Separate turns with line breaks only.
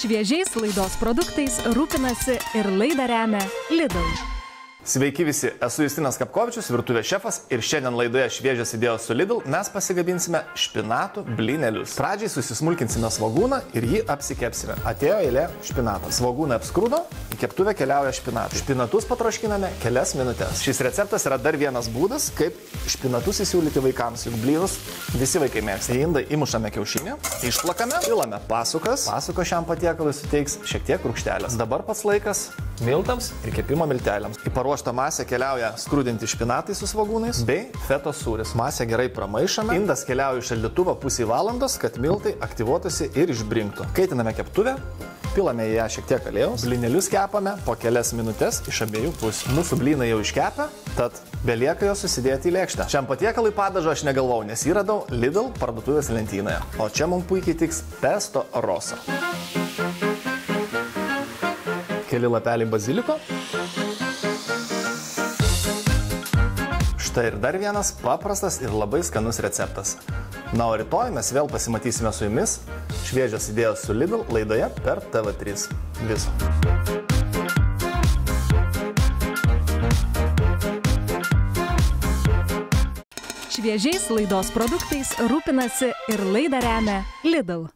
Šviežiais laidos produktais rūpinasi ir laidą remia Lidl.
Sveiki visi, esu Justinas Kapkovičius, virtuvės šefas ir šiandien laidoje Šviežios idėjos su Lidl mes pasigabinsime špinatų blynelius. Pradžiai susismulkinsime svogūną ir jį apsikepsime. Atėjo eilė špinato. Svogūną apskrudo, į keptuvę keliauja špinatai. Špinatus patroškiname kelias minutės. Šis receptas yra dar vienas būdas, kaip špinatus įsiūlyti vaikams, juk blynus visi vaikai mėgsta. Į indą įmušame kiaušinį, išplakame, pilame pasukas. Pasuko šiam patiekalui suteiks šiek tiek rūgštelės. Dabar pats laikas miltams ir kepimo milteliams. Į paruoštą masę keliauja skrudinti špinatai su svogūnais bei fetos sūris. Masę gerai pramaišame. Indas keliauja į šaldytuvą pusį valandos, kad miltai aktyvuotųsi ir išbrinktų. Kaitiname keptuvę, pilame į ją šiek tiek aliejaus, blynelius kepame po kelias minutės iš abiejų pusių. Mūsų blynai jau iškepę, tad belieka juos susidėti į lėkštę. Šiam patiekalui padažo aš negalvau, nes jį radau Lidl parduotuvės lentynoje. O čia mums puikiai tiks pesto rosa. Keli lapeliai baziliko. Štai ir dar vienas paprastas ir labai skanus receptas. Na, o rytoj mes vėl pasimatysime su jumis Šviežios idėjos su Lidl laidoje per TV3. Viso.
Šviežiais laidos produktais rūpinasi ir laidą remia Lidl.